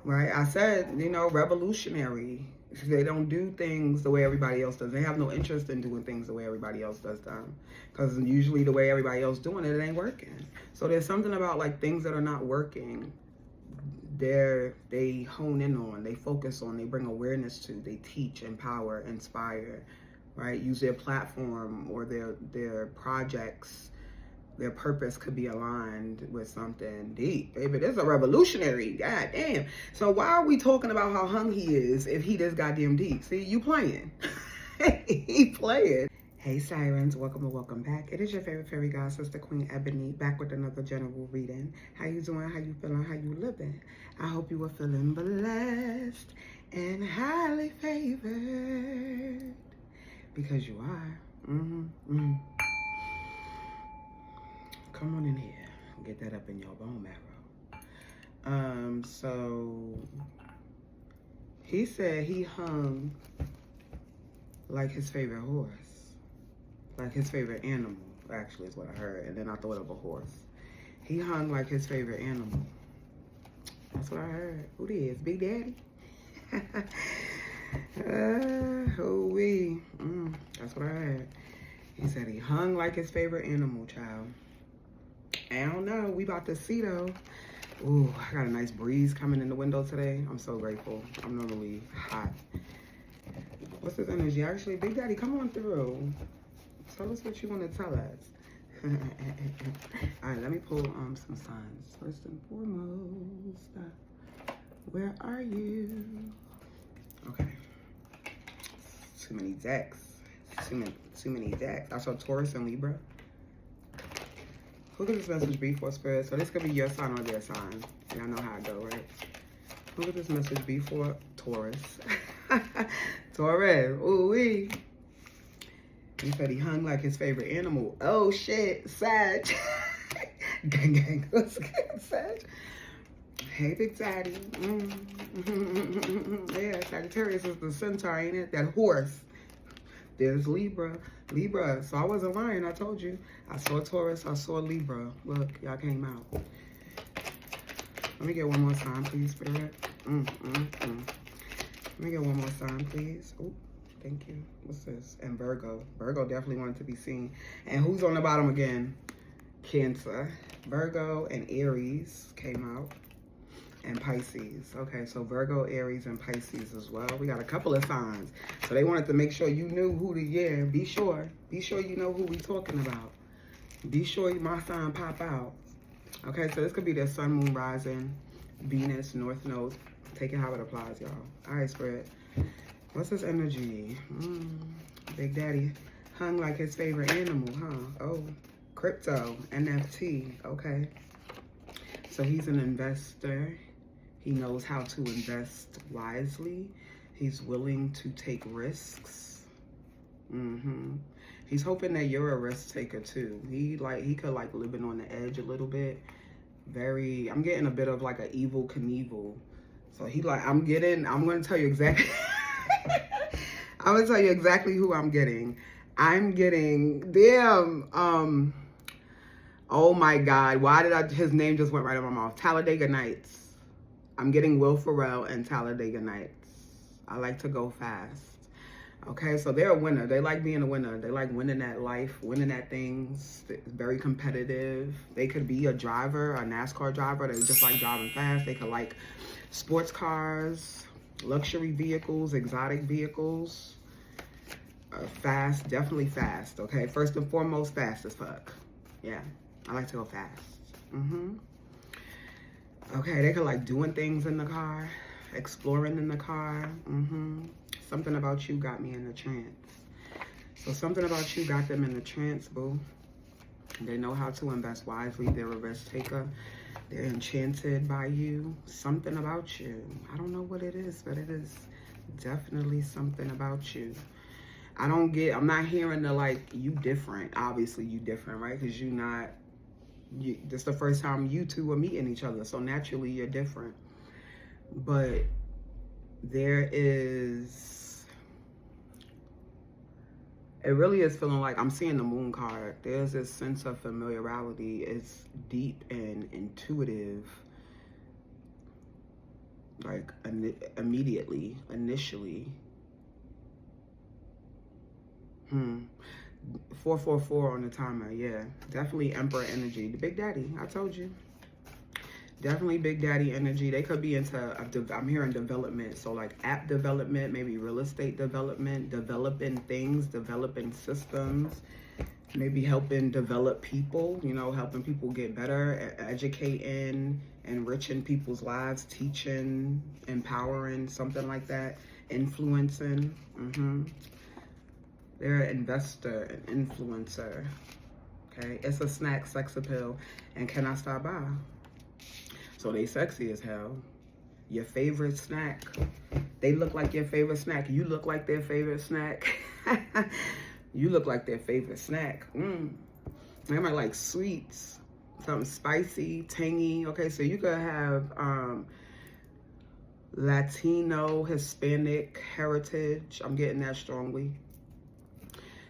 right? I said, you know, revolutionary. They don't do things the way everybody else does. They have no interest in doing things the way everybody else does them. Because usually the way everybody else doing it, it ain't working. So there's something about like things that are not working. They hone in on, they focus on, they bring awareness to, they teach, empower, inspire, right? Use their platform or their projects. Their purpose could be aligned with something deep. Baby, this is a revolutionary. God damn. So why are we talking about how hung he is if he this goddamn deep? See, you playing. He playing. Hey Sirens, welcome and welcome back. It is your favorite fairy god, Sister Queen Ebony, back with another general reading. How you doing? How you feeling? How you living? I hope you are feeling blessed and highly favored. Because you are. Come on in here. Get that up in your bone marrow. So he said he hung like his favorite horse. Like his favorite animal, actually, is what I heard. And then I thought of a horse. He hung like his favorite animal. That's what I heard. Who this? Big Daddy? That's what I heard. He said he hung like his favorite animal, child. I don't know. We about to see, though. Ooh, I got a nice breeze coming in the window today. I'm so grateful. I'm normally hot. What's this energy? Actually, Big Daddy, come on through. Tell us what you want to tell us. All right, let me pull some signs. First and foremost, where are you? Okay. Too many decks. Too many decks. I saw Taurus and Libra. Who could this message be for, Spirit? So this could be your sign or their sign. Y'all know how I go, right? Who could this message be for? Taurus. Taurus. Ooh-wee. He said he hung like his favorite animal. Oh, shit. Sag. Gang, gang. What's good, Sag? Hey, Big Daddy. Yeah, Sagittarius is the centaur, ain't it? That horse. There's Libra. Libra. So I wasn't lying. I told you. I saw Taurus. I saw Libra. Look, y'all came out. Let me get one more sign, please, Spirit. Let me get one more sign, please. Oh, thank you. What's this? And Virgo. Virgo definitely wanted to be seen. And who's on the bottom again? Cancer. Virgo and Aries came out. And Pisces. Okay, so Virgo, Aries, and Pisces as well. We got a couple of signs. So they wanted to make sure you knew who to, be sure. Be sure you know who we talking about. Be sure my sign pop out. Okay, so this could be their sun, moon, rising, Venus, North Node. Take it how it applies, y'all. All right, Spirit. What's this energy? Big Daddy hung like his favorite animal, huh? Oh, crypto, NFT. Okay. So he's an investor. He knows how to invest wisely. He's willing to take risks. He's hoping that you're a risk taker too. He could like living on the edge a little bit. I'm getting a bit of like an Evil Knievel. So I'm gonna tell you exactly. I'm gonna tell you exactly who I'm getting. I'm getting, oh my God, why did his name just went right out of my mouth. Talladega Nights. I'm getting Will Ferrell and Talladega Nights. I like to go fast. Okay, so they're a winner. They like being a winner. They like winning at life, winning at things. It's very competitive. They could be a driver, a NASCAR driver. They just like driving fast. They could like sports cars, luxury vehicles, exotic vehicles. Fast, definitely fast. Okay, first and foremost, fast as fuck. Yeah, I like to go fast. Okay, they could like doing things in the car, exploring in the car. Something about you got me in the trance. So something about you got them in the trance, boo. They know how to invest wisely. They're a risk taker. They're enchanted by you. Something about you. I don't know what it is, but it is definitely something about you. I'm not hearing the like, you different. Obviously you different, right? Because this is the first time you two are meeting each other. So naturally you're different. But there is, it really is feeling like, I'm seeing the moon card. There's this sense of familiarity. It's deep and intuitive. like immediately, initially. 444 on the timer. Yeah, definitely Emperor energy. The Big Daddy, I told you. Definitely Big Daddy energy. They could be into, I'm hearing development. So like app development, maybe real estate development, developing things, developing systems, maybe helping develop people, you know, helping people get better, educating, enriching people's lives, teaching, empowering, something like that, influencing. They're an investor, an influencer. Okay, it's a snack, sex appeal, and can I stop by? So they sexy as hell. Your favorite snack. They look like your favorite snack. You look like their favorite snack. You look like their favorite snack. They might like sweets, something spicy, tangy. Okay, so you could have Latino, Hispanic heritage. I'm getting that strongly.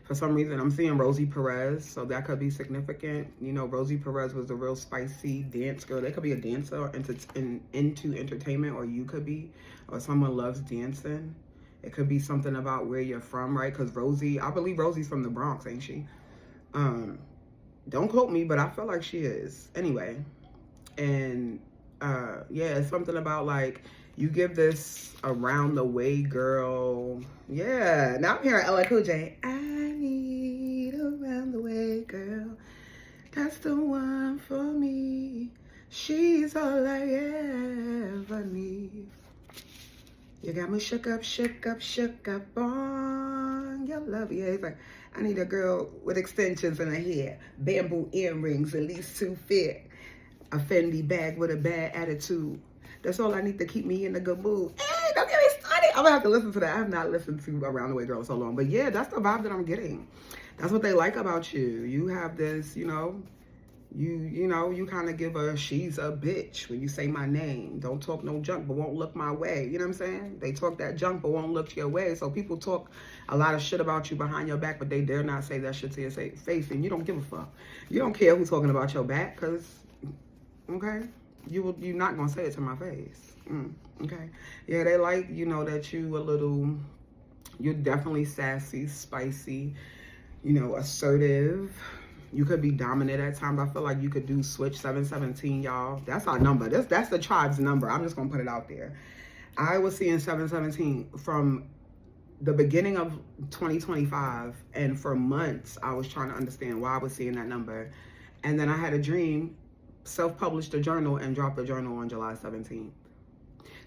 For some reason, I'm seeing Rosie Perez, so that could be significant. You know, Rosie Perez was a real spicy dance girl. They could be a dancer into entertainment, or you could be, or someone loves dancing. It could be something about where you're from, right? Because Rosie, I believe Rosie's from the Bronx, ain't she? Don't quote me, but I feel like she is. Anyway, and yeah, it's something about like, you give this around the way girl. Yeah, now I'm hearing LL Cool J. I need around the way girl. That's the one for me. She's all I ever need. You got me shook up on your love. Yeah, he's like, I need a girl with extensions in her hair, bamboo earrings, at least 2 feet, a Fendi bag with a bad attitude. That's all I need to keep me in a good mood. Hey, don't get me started. I'm gonna have to listen to that. I have not listened to Around the Way Girl so long. But yeah, that's the vibe that I'm getting. That's what they like about you. You have this, you know, you kind of give a she's a bitch when you say my name. Don't talk no junk, but won't look my way. You know what I'm saying? They talk that junk, but won't look your way. So people talk a lot of shit about you behind your back, but they dare not say that shit to your face, and you don't give a fuck. You don't care who's talking about your back, because, okay? You're not gonna say it to my face. Okay, yeah, they like, you know, that you're definitely sassy, spicy, you know, assertive. You could be dominant at times. I feel like you could do switch 717, y'all. That's our number. That's the tribe's number. I'm just gonna put it out there. I was seeing 717 from the beginning of 2025, and for months I was trying to understand why I was seeing that number, and then I had a dream. Self-published a journal and dropped a journal on July 17th.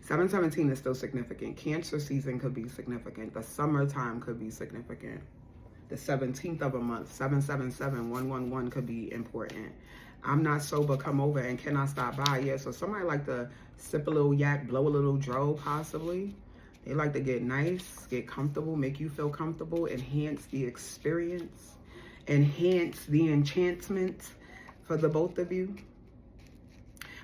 717 is still significant. Cancer season could be significant. The summertime could be significant. The 17th of a month, 777, 111 could be important. I'm not sober, come over, and can I stop by? Yeah, so somebody like to sip a little yak, blow a little dro, possibly. They like to get nice, get comfortable, make you feel comfortable, enhance the experience, enhance the enchantment for the both of you.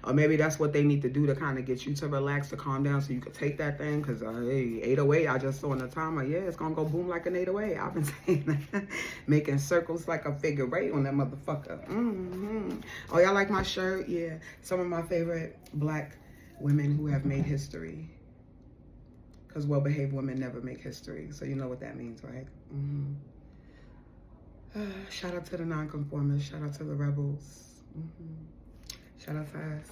Or maybe that's what they need to do to kind of get you to relax, to calm down, so you could take that thing. Because, hey, 808, I just saw in the timer, yeah, it's going to go boom like an 808. I've been saying that. Making circles like a figure eight on that motherfucker. Oh, y'all like my shirt? Yeah. Some of my favorite black women who have made history. Because well-behaved women never make history. So you know what that means, right? Shout out to the nonconformists. Shout out to the rebels. Shout out to us.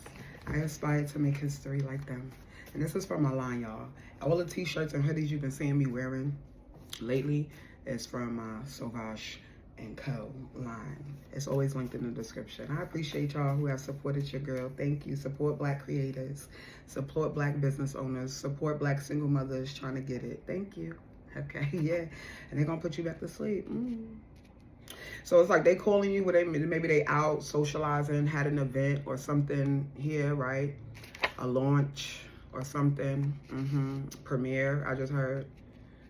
I aspire to make history like them. And this is from my line, y'all. All the t-shirts and hoodies you've been seeing me wearing lately is from Sauvage & Co. line. It's always linked in the description. I appreciate y'all who have supported your girl. Thank you. Support black creators. Support black business owners. Support black single mothers trying to get it. Thank you. Okay, yeah. And they're going to put you back to sleep. So it's like they calling you when maybe they out socializing, had an event or something here, right? A launch or something. Premiere, I just heard.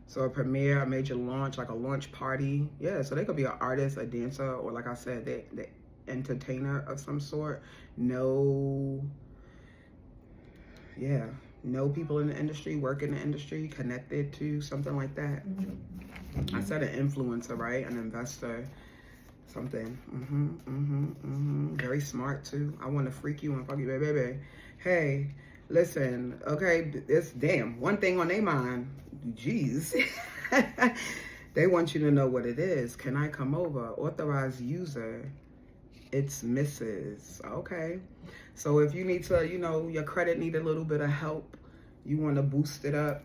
So a premiere, a major launch, like a launch party. Yeah, so they could be an artist, a dancer, or like I said, the entertainer of some sort. No people in the industry, work in the industry, connected to something like that. I said an influencer, right? An investor. Something. Very smart too. I want to freak you and fuck you, baby. Hey, Listen, okay, it's damn one thing on their mind. Jeez. They want you to know what it is. Can I come over? Authorized user. It's Mrs. Okay. So if you need to, your credit need a little bit of help, you want to boost it up,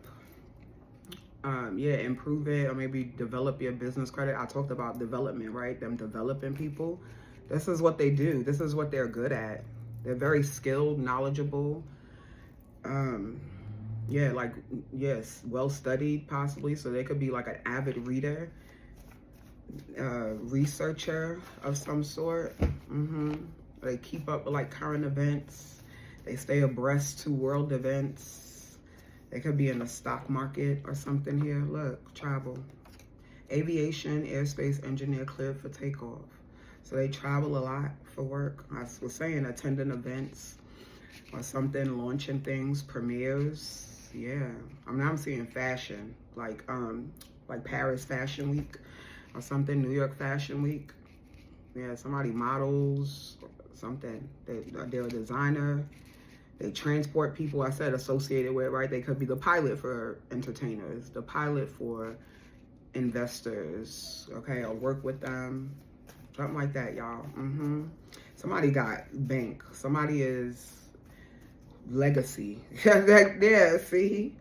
improve it, or maybe develop your business credit. I talked about development, right? Them developing people. This is what they do. This is what they're good at. They're very skilled, knowledgeable. Well studied possibly. So they could be like an avid reader, researcher of some sort. They keep up with like current events. They stay abreast to world events. They could be in the stock market or something here. Look, travel. Aviation, airspace engineer cleared for takeoff. So they travel a lot for work. I was saying attending events or something, launching things, premieres. Yeah, I'm seeing fashion, like Paris Fashion Week or something, New York Fashion Week. Yeah, somebody models something. They're a designer. They transport people. I said associated with, right? They could be the pilot for entertainers, the pilot for investors. Okay, or work with them, something like that, y'all. Somebody got bank. Somebody is legacy. Yeah, see,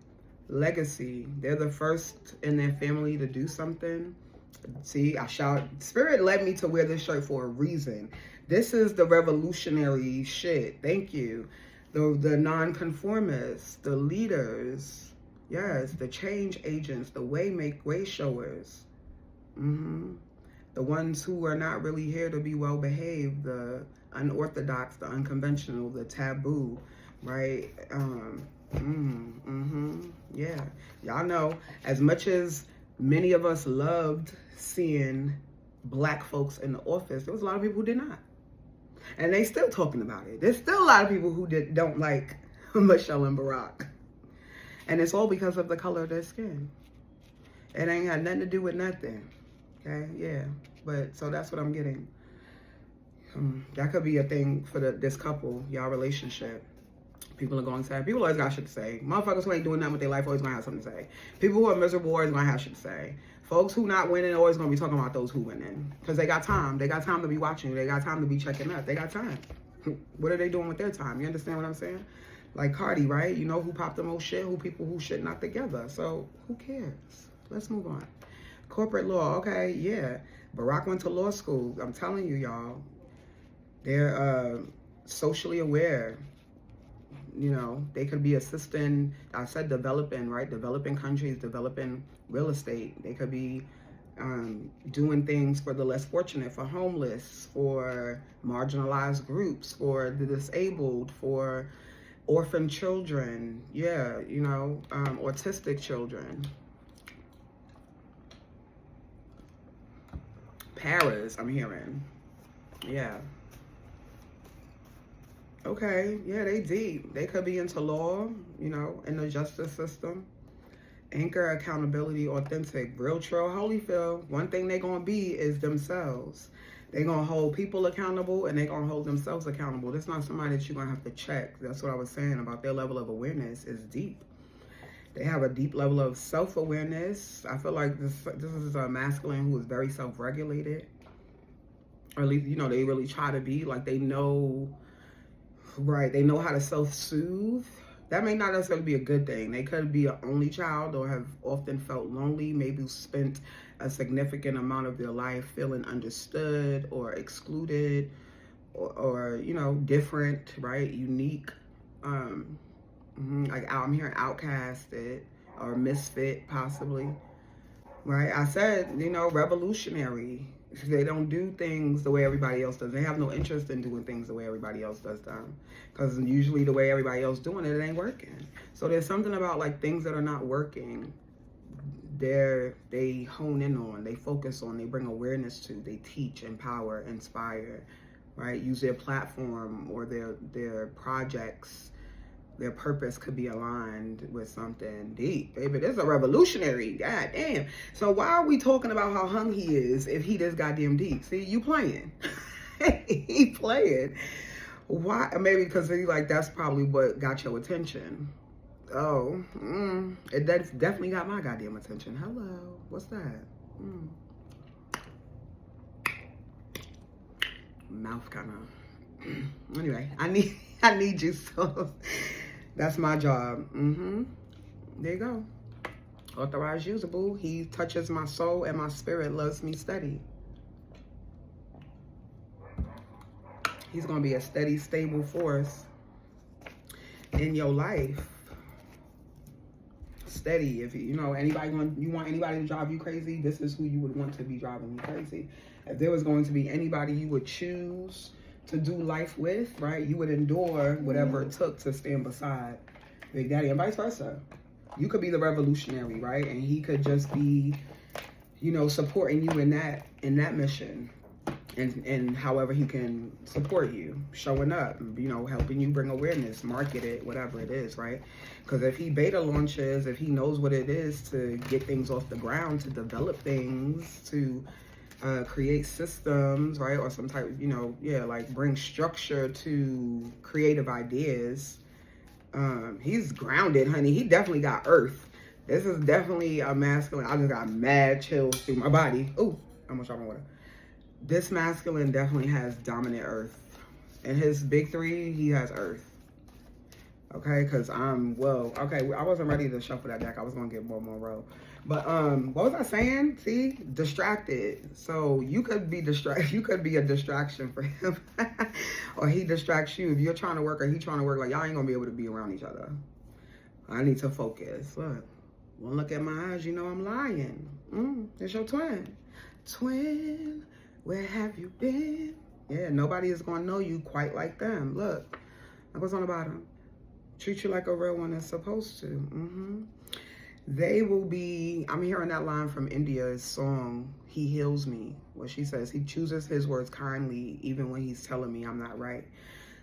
legacy. They're the first in their family to do something. See, I shout. Spirit led me to wear this shirt for a reason. This is the revolutionary shit. Thank you. The non-conformists, the leaders, yes, the change agents, the way showers. The ones who are not really here to be well behaved, the unorthodox, the unconventional, the taboo, right? Yeah, y'all know, as much as many of us loved seeing black folks in the office, there was a lot of people who did not. And they still talking about it. There's still a lot of people who don't like Michelle and Barack. And it's all because of the color of their skin. It ain't had nothing to do with nothing. Okay, yeah. But, so that's what I'm getting. That could be a thing for this couple, y'all relationship. People are going to say, people always got shit to say. Motherfuckers who ain't doing nothing with their life always going to have something to say. People who are miserable always going to have shit to say. Folks who not winning always going to be talking about those who winning. Because they got time. They got time to be watching you. They got time to be checking up. They got time. What are they doing with their time? You understand what I'm saying? Like Cardi, right? You know who popped the most shit? People who shit not together. So who cares? Let's move on. Corporate law. Okay, yeah. Barack went to law school. I'm telling you, y'all. They're socially aware. You know, they could be assisting, I said developing, right? Developing countries, developing real estate. They could be doing things for the less fortunate, for homeless, for marginalized groups, for the disabled, for orphan children. Yeah, you know, autistic children. Paras, I'm hearing. Yeah. Okay, yeah, they deep. They could be into law, you know, in the justice system. Anchor, accountability, authentic, real, true, Holyfield. One thing they gonna be is themselves. They gonna hold people accountable and they gonna hold themselves accountable. That's not somebody that you're gonna have to check. That's what I was saying about their level of awareness is deep. They have a deep level of self-awareness. I feel like this is a masculine who is very self-regulated. Or at least, you know, they really try to be. Like, they know... Right, they know how to self-soothe. That may not necessarily be a good thing. They could be an only child or have often felt lonely, maybe spent a significant amount of their life feeling understood or excluded or you know, different, right, unique. Like I'm hearing outcasted or misfit possibly, right? I said, you know, revolutionary. They don't do things the way everybody else does. They have no interest in doing things the way everybody else does them. Because usually the way everybody else doing it, it ain't working. So there's something about like things that are not working. They hone in on, they focus on, they bring awareness to, they teach, empower, inspire, right? Use their platform or their projects. Their purpose could be aligned with something deep. Baby, this is a revolutionary. God damn. So why are we talking about how hung he is if he this goddamn deep? See, you playing. He playing. Why? Maybe because he like that's probably what got your attention. Oh, it definitely got my goddamn attention. Hello, what's that? Mouth kind of. Anyway, I need you, so that's my job. There you go. Authorized usable. He touches my soul and my spirit loves me steady. He's gonna be a steady, stable force in your life. Steady. If you know anybody you want anybody to drive you crazy, this is who you would want to be driving you crazy. If there was going to be anybody you would choose to do life with, right, you would endure whatever it took to stand beside Big Daddy, and vice versa. You could be the revolutionary, right, and he could just be, you know, supporting you in that mission. And however he can support you, showing up, you know, helping you bring awareness, market it, whatever it is, right? Because if he beta launches, if he knows what it is to get things off the ground, to develop things, to create systems, right? Or some type, you know, like bring structure to creative ideas. He's grounded, honey. He definitely got earth. This is definitely a masculine. I just got mad chills through my body. Ooh, I'm gonna drop my water. This masculine definitely has dominant earth. In his big three, he has earth. Okay, because I wasn't ready to shuffle that deck. I was going to get more row. But what was I saying? See? Distracted. So you could be distracted. You could be a distraction for him. Or he distracts you. If you're trying to work or he's trying to work, like y'all ain't going to be able to be around each other. I need to focus. Look. One look at my eyes, you know I'm lying. It's your twin. Twin. Where have you been? Yeah, nobody is going to know you quite like them. Look what's on the bottom. Treat you like a real one is supposed to. They will be, I'm hearing that line from India's song, He Heals Me, where she says, he chooses his words kindly, even when he's telling me I'm not right.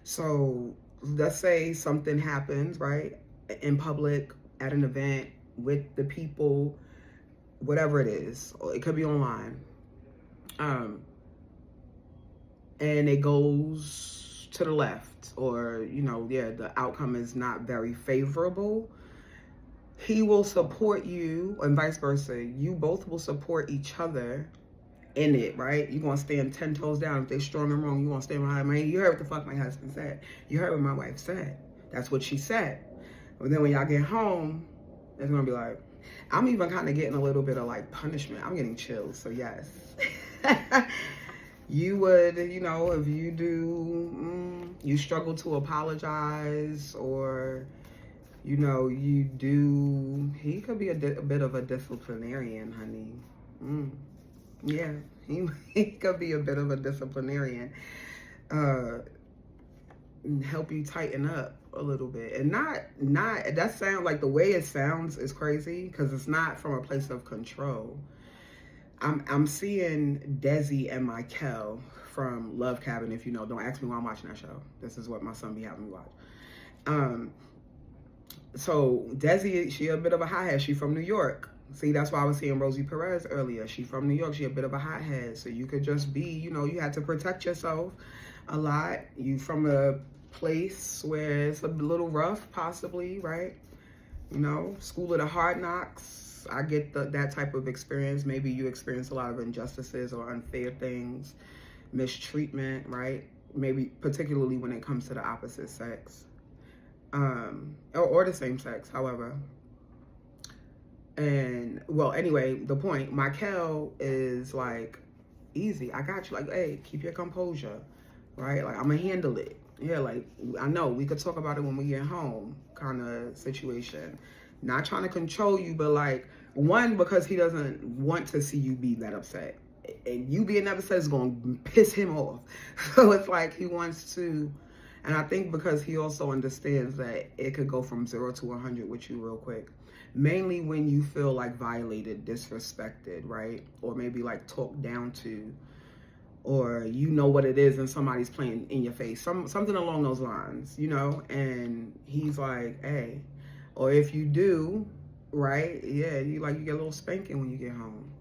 So let's say something happens, right? In public, at an event, with the people, whatever it is. Or it could be online. And it goes to the left, or, you know, the outcome is not very favorable. He will support you, and vice versa. You both will support each other in it, right? You're going to stand 10 toes down. If they're strong and wrong, you're going to stand behind me. You heard what the fuck my husband said. You heard what my wife said. That's what she said. But then when y'all get home, it's going to be like, I'm even kind of getting a little bit of like punishment. I'm getting chills, so yes. You would, you know, if you do, you struggle to apologize, or, you know, you do, he could be a bit of a disciplinarian, honey. Yeah, he could be a bit of a disciplinarian. Help you tighten up a little bit. And not, that sound like the way it sounds is crazy, because it's not from a place of control. I'm seeing Desi and Michael from Love Cabin. If you know, don't ask me why I'm watching that show. This is what my son be having me watch. So Desi, she a bit of a hothead. She from New York. See, that's why I was seeing Rosie Perez earlier. She from New York. She a bit of a hothead. So you could just be, you know, you had to protect yourself a lot. You from a place where it's a little rough, possibly, right? You know, school of the hard knocks. I get that type of experience. Maybe you experience a lot of injustices or unfair things, mistreatment, right? Maybe particularly when it comes to the opposite sex, or the same sex, however. And well, anyway, the point, Michael is like, easy, I got you. Like, hey, keep your composure, right? Like, I'm gonna handle it. Yeah, like, I know we could talk about it when we get home, kind of situation. Not trying to control you, but like, one, because he doesn't want to see you be that upset. And you being upset is going to piss him off. So it's like he wants to, and I think because he also understands that it could go from 0 to 100 with you real quick. Mainly when you feel like violated, disrespected, right? Or maybe like talked down to, or you know what it is and somebody's playing in your face. Something along those lines, you know? And he's like, hey. Or if you do, right? Yeah, you get a little spanking when you get home.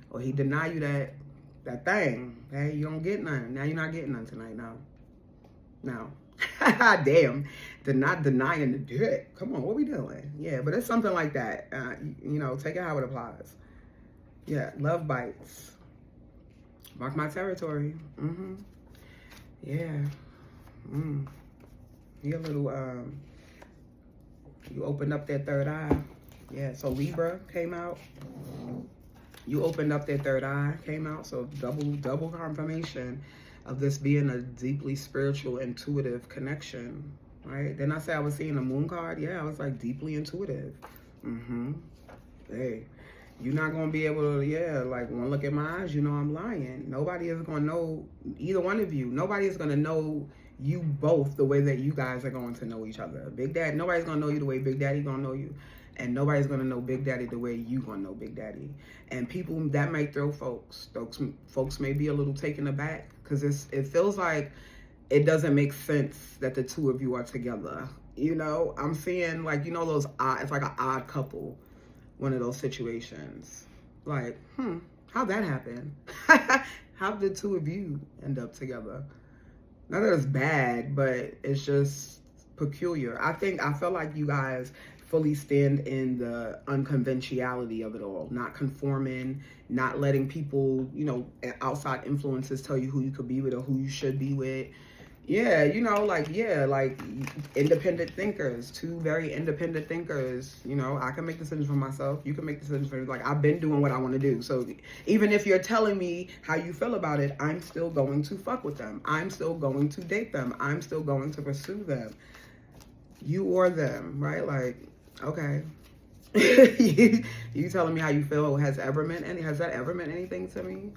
Or he deny you that thing. Hey, you don't get none. Now you're not getting none tonight. No. Damn, they're not denying the dick. Come on, what we doing? Yeah, but it's something like that. You know, take it how it applies. Yeah, love bites. Mark my territory. Yeah. You a little, you opened up that third eye. Yeah, so Libra came out. You opened up that third eye, came out. So double confirmation of this being a deeply spiritual, intuitive connection, right? Then I say I was seeing the moon card. Yeah, I was like deeply intuitive. Hey, you're not going to be able to, yeah, like one look at my eyes, you know I'm lying. Nobody is going to know, either one of you, nobody is going to know you both the way that you guys are going to know each other. Big Daddy, nobody's going to know you the way Big Daddy going to know you. And nobody's going to know Big Daddy the way you going to know Big Daddy. And people, that might throw folks. Folks may be a little taken aback because it feels like it doesn't make sense that the two of you are together. You know, I'm seeing like, you know, those odd, it's like an odd couple. One of those situations. Like, how'd that happen? How did two of you end up together? Not that it's bad, but it's just peculiar. I felt like you guys fully stand in the unconventionality of it all. Not conforming, not letting people, you know, outside influences tell you who you could be with or who you should be with. Yeah, you know, like, yeah, like independent thinkers, two very independent thinkers. You know, I can make decisions for myself. You can make decisions for me. Like, I've been doing what I want to do. So even if you're telling me how you feel about it, I'm still going to fuck with them. I'm still going to date them. I'm still going to pursue them. You or them, right? Like, okay. you telling me how you feel has that ever meant anything to me?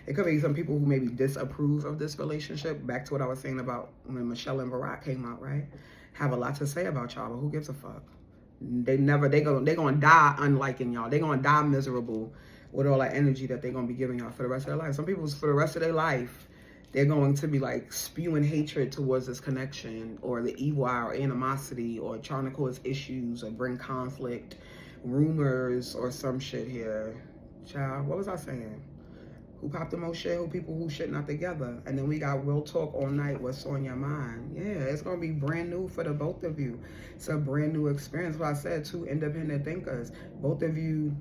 It could be some people who maybe disapprove of this relationship. Back to what I was saying about when Michelle and Barack came out, right? Have a lot to say about y'all, but who gives a fuck? They gonna die unliking y'all. They gonna die miserable with all that energy that they're gonna be giving y'all for the rest of their life. Some people, for the rest of their life, they're going to be like spewing hatred towards this connection or the evil eye or animosity or trying to cause issues or bring conflict, rumors or some shit here. Child, what was I saying? Who popped the most shit, who people who shit not together. And then we got real talk all night, what's on your mind. Yeah, it's going to be brand new for the both of you. It's a brand new experience. What I said, two independent thinkers. Both of you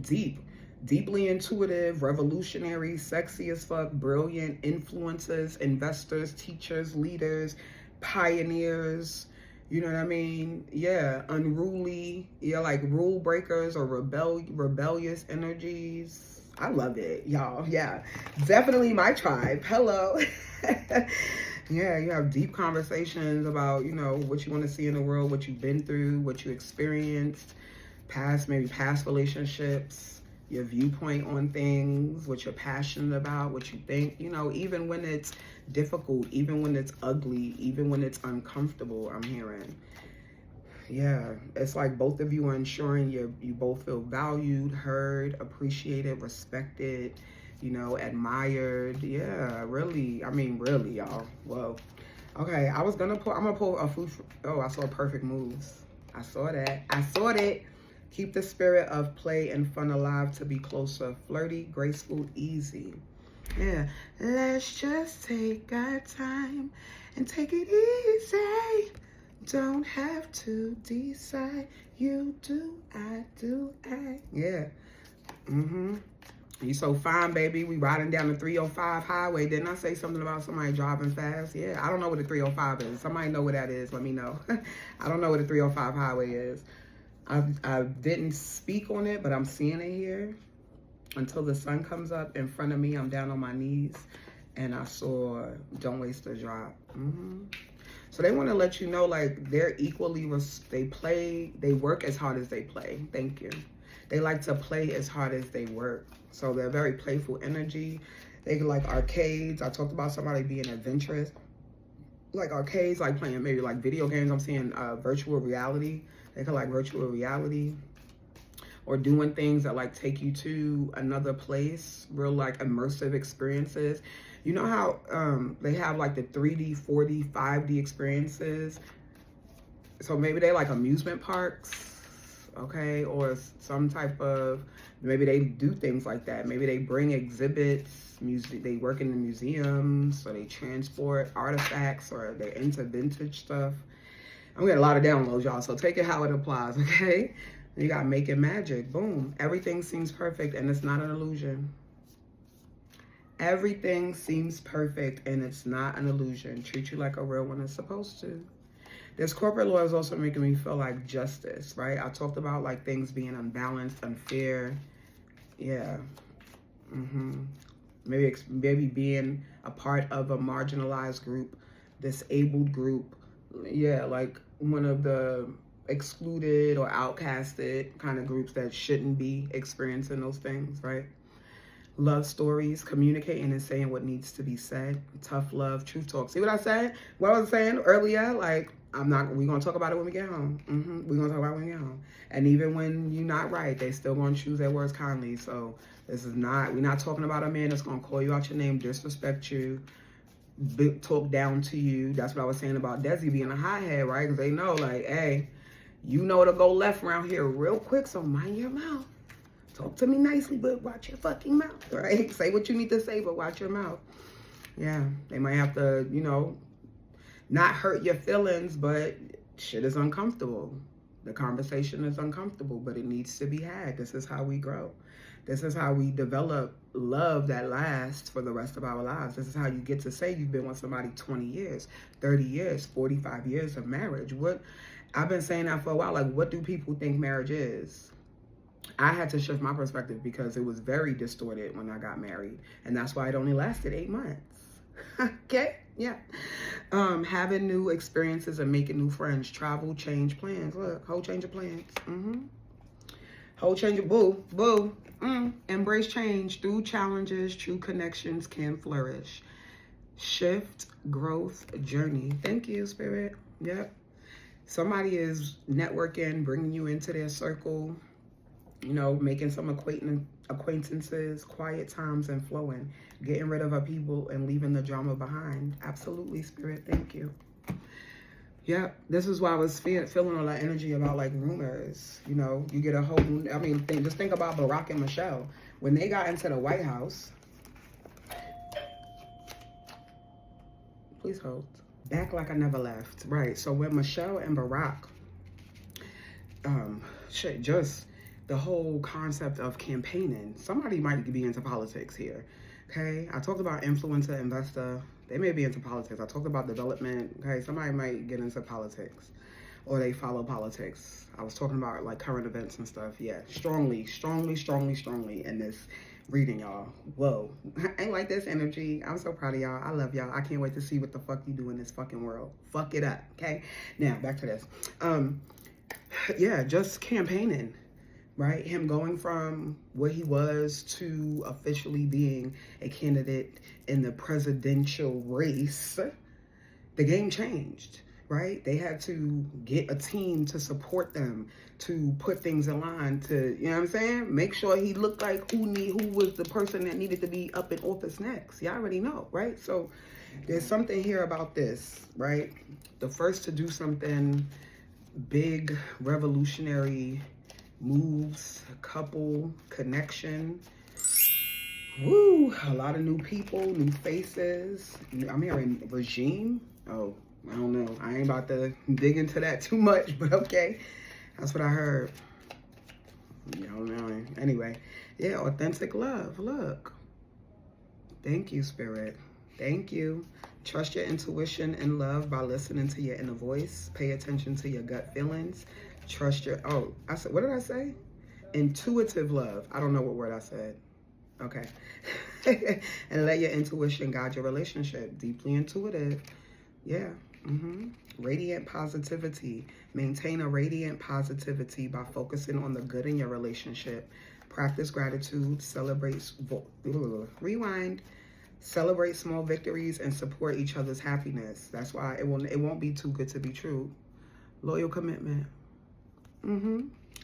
deeply intuitive, revolutionary, sexy as fuck, brilliant influencers, investors, teachers, leaders, pioneers. You know what I mean? Yeah, unruly, yeah, like rule breakers or rebellious energies. I love it, y'all. Yeah, definitely my tribe. Hello. Yeah, you have deep conversations about, you know, what you want to see in the world, what you've been through, what you experienced, maybe past relationships, your viewpoint on things, what you're passionate about, what you think, you know, even when it's difficult, even when it's ugly, even when it's uncomfortable, I'm hearing. Yeah, it's like both of you are ensuring you both feel valued, heard, appreciated, respected, you know, admired. Yeah, really. I mean, really, y'all. Whoa. Okay, I'm gonna pull a food. I saw perfect moves. I saw that. I saw that. Keep the spirit of play and fun alive to be closer. Flirty, graceful, easy. Yeah. Let's just take our time and take it easy. Don't have to decide. You do, I do, I. Yeah. You so fine, baby. We riding down the 305 highway. Didn't I say something about somebody driving fast? Yeah, I don't know what the 305 is. Somebody know what that is. Let me know. I don't know what the 305 highway is. I didn't speak on it, but I'm seeing it here. Until the sun comes up in front of me, I'm down on my knees. And I saw Don't Waste a Drop. So they want to let you know, like, they're equally, they work as hard as they play. Thank you. They like to play as hard as they work. So they're very playful energy. They like arcades. I talked about somebody being adventurous. Like arcades, like playing maybe like video games. I'm seeing virtual reality. They could like virtual reality. Or doing things that like take you to another place. Real like immersive experiences. You know how they have like the 3D, 4D, 5D experiences? So maybe they like amusement parks okay? Or some type of, maybe they do things like that. Maybe they bring exhibits, they work in the museums, or they transport artifacts, or they're into vintage stuff. I'm getting a lot of downloads, y'all, so take it how it applies, okay? You got making magic, boom. Everything seems perfect, and it's not an illusion. Everything seems perfect, and it's not an illusion. Treat you like a real one is supposed to. This corporate law is also making me feel like justice, right? I talked about like things being unbalanced, unfair. Yeah. Maybe being a part of a marginalized group, disabled group. Yeah, like one of the excluded or outcasted kind of groups that shouldn't be experiencing those things, right? Love stories, communicating and saying what needs to be said. Tough love, truth talk. See what I said? What I was saying earlier? Like, we're going to talk about it when we get home. We're going to talk about it when we get home. And even when you're not right, they still going to choose their words kindly. So we're not talking about a man that's going to call you out your name, disrespect you, talk down to you. That's what I was saying about Desi being a hothead, right? Because they know, like, hey, you know to go left around here real quick, so mind your mouth. Talk to me nicely, but watch your fucking mouth, right? Say what you need to say, but watch your mouth. Yeah, they might have to, not hurt your feelings, but shit is uncomfortable. The conversation is uncomfortable, but it needs to be had. This is how we grow. This is how we develop love that lasts for the rest of our lives. This is how you get to say you've been with somebody 20 years, 30 years, 45 years of marriage. I've been saying that for a while. Like, what do people think marriage is? I had to shift my perspective because it was very distorted when I got married. And that's why it only lasted 8 months. Okay? Yeah. Having new experiences and making new friends. Travel, change plans. Look, whole change of plans. Whole change of boo. Embrace change. Through challenges, true connections can flourish. Shift, growth, journey. Thank you, Spirit. Yep. Somebody is networking, bringing you into their circle. Making some acquaintances, quiet times and flowing, getting rid of people and leaving the drama behind. Absolutely, Spirit. Thank you. Yeah, this is why I was feeling all that energy about like rumors. You get a whole, just think about Barack and Michelle. When they got into the White House, please hold. Back like I never left. Right, so when Michelle and Barack, the whole concept of campaigning. Somebody might be into politics here, okay? I talked about influencer, investor. They may be into politics. I talked about development, okay? Somebody might get into politics or they follow politics. I was talking about like current events and stuff. Yeah, strongly in this reading, y'all. Whoa, I ain't like this energy. I'm so proud of y'all. I love y'all. I can't wait to see what the fuck you do in this fucking world. Fuck it up, okay? Now, back to this. Yeah, just campaigning. Right? Him going from what he was to officially being a candidate in the presidential race, the game changed, right? They had to get a team to support them, to put things in line, to, you know what I'm saying? Make sure he looked like who was the person that needed to be up in office next. Y'all already know, right? So there's something here about this, right? The first to do something big, revolutionary, moves, couple, connection. Woo, a lot of new people, new faces. I'm hearing regime. Oh, I don't know. I ain't about to dig into that too much, but okay. That's what I heard. You know. Anyway, yeah, authentic love. Look. Thank you, Spirit. Thank you. Trust your intuition and love by listening to your inner voice. Pay attention to your gut feelings. Trust your, I said, what did I say? Intuitive love. I don't know what word I said. Okay. And let your intuition guide your relationship. Deeply intuitive. Yeah. Radiant positivity. Maintain a radiant positivity by focusing on the good in your relationship. Practice gratitude. Celebrate small victories and support each other's happiness. That's why it won't be too good to be true. Loyal commitment.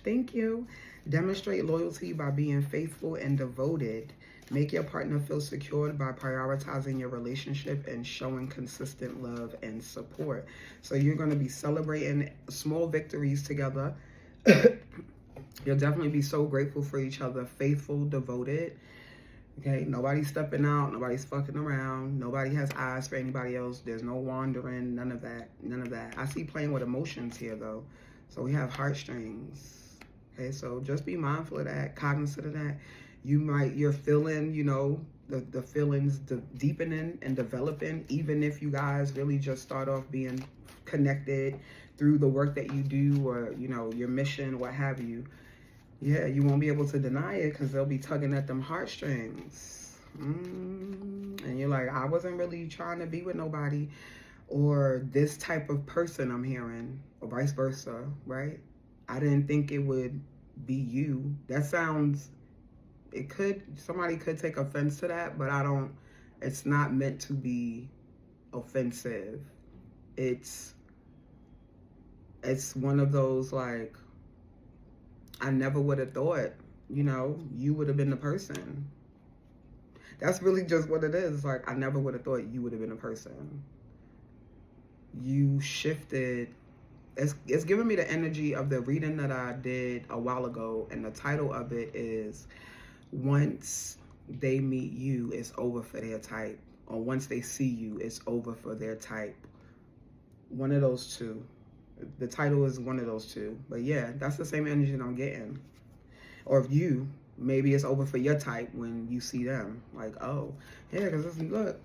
Thank you. Demonstrate loyalty by being faithful and devoted. Make your partner feel secured by prioritizing your relationship and showing consistent love and support. So you're going to be celebrating small victories together You'll definitely be so grateful for each other, faithful, devoted. Okay, nobody's stepping out, nobody's fucking around, nobody has eyes for anybody else. There's no wandering, none of that, none of that. I see playing with emotions here though. So we have heartstrings. Okay, so just be mindful of that, cognizant of that. You're feeling, you know, the feelings deepening and developing, even if you guys really just start off being connected through the work that you do, or, you know, your mission, what have you. Yeah, you won't be able to deny it because they'll be tugging at them heartstrings. And you're like, I wasn't really trying to be with nobody, or this type of person I'm hearing, or vice versa, right? I didn't think it would be you. That sounds, somebody could take offense to that, but it's not meant to be offensive. It's one of those, like, I never would have thought, you know, you would have been the person. That's really just what it is. Like, I never would have thought you would have been the person. You shifted. It's giving me the energy of the reading that I did a while ago, and the title of it is Once They Meet You, It's Over for Their Type, or Once They See You, It's Over for Their Type. One of those two. The title is one of those two. But yeah, that's the same energy that I'm getting. Or if you, maybe it's over for your type when you see them. Like, oh, yeah, because look,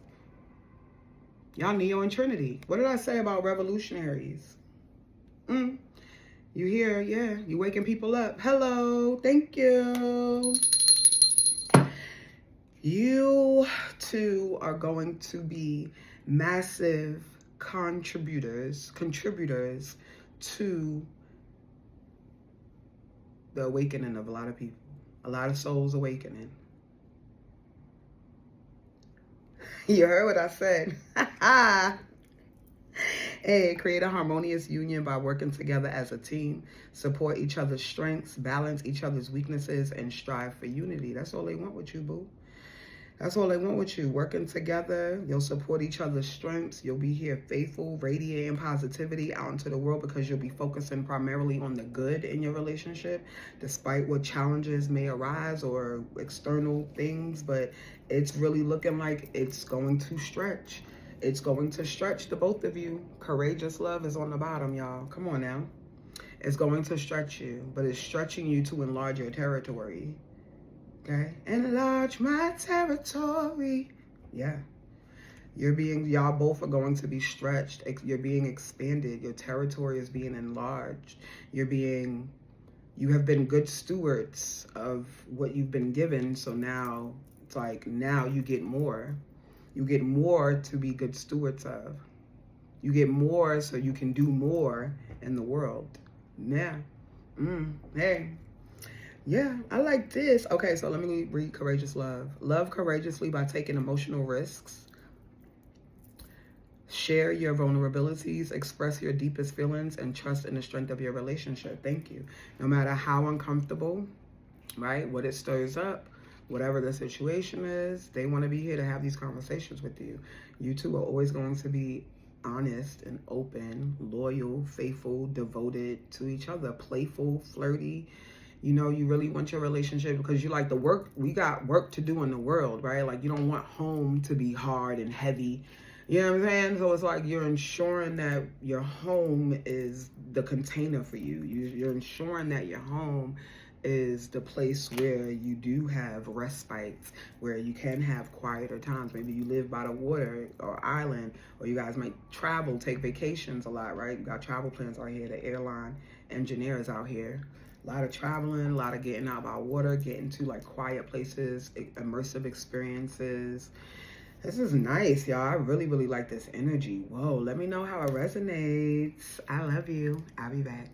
y'all Neo and Trinity. What did I say about revolutionaries? You here, yeah, you waking people up. Hello, thank you. You two are going to be massive contributors to the awakening of a lot of people, a lot of souls awakening. You heard what I said. Hey, create a harmonious union by working together as a team, support each other's strengths, balance each other's weaknesses, and strive for unity. That's all they want with you, boo. That's all they want with you. Working together, you'll support each other's strengths. You'll be here faithful, radiating positivity out into the world because you'll be focusing primarily on the good in your relationship, despite what challenges may arise or external things. But it's really looking like it's going to stretch. It's going to stretch the both of you. Courageous love is on the bottom, y'all. Come on now. It's going to stretch you, but it's stretching you to enlarge your territory. Okay, enlarge my territory. Yeah, y'all both are going to be stretched. You're being expanded. Your territory is being enlarged. You have been good stewards of what you've been given. So now it's like, now you get more. You get more to be good stewards of. You get more so you can do more in the world. Yeah. Hey. Yeah, I like this. Okay, so let me read Courageous Love. Love courageously by taking emotional risks. Share your vulnerabilities, express your deepest feelings, and trust in the strength of your relationship. Thank you. No matter how uncomfortable, right, what it stirs up, whatever the situation is, they want to be here to have these conversations with you. You two are always going to be honest and open, loyal, faithful, devoted to each other, playful, flirty. You know, you really want your relationship because you like the work. We got work to do in the world, right? Like, you don't want home to be hard and heavy. You know what I'm saying? So it's like you're ensuring that your home is the container for you. You're ensuring that your home is the place where you do have respites, where you can have quieter times. Maybe you live by the water or island, or you guys might travel, take vacations a lot, right? You got travel plans out here, the airline engineers out here. A lot of traveling, a lot of getting out by water, getting to like quiet places, immersive experiences. This is nice, y'all. I really, really like this energy. Whoa, let me know how it resonates. I love you. I'll be back.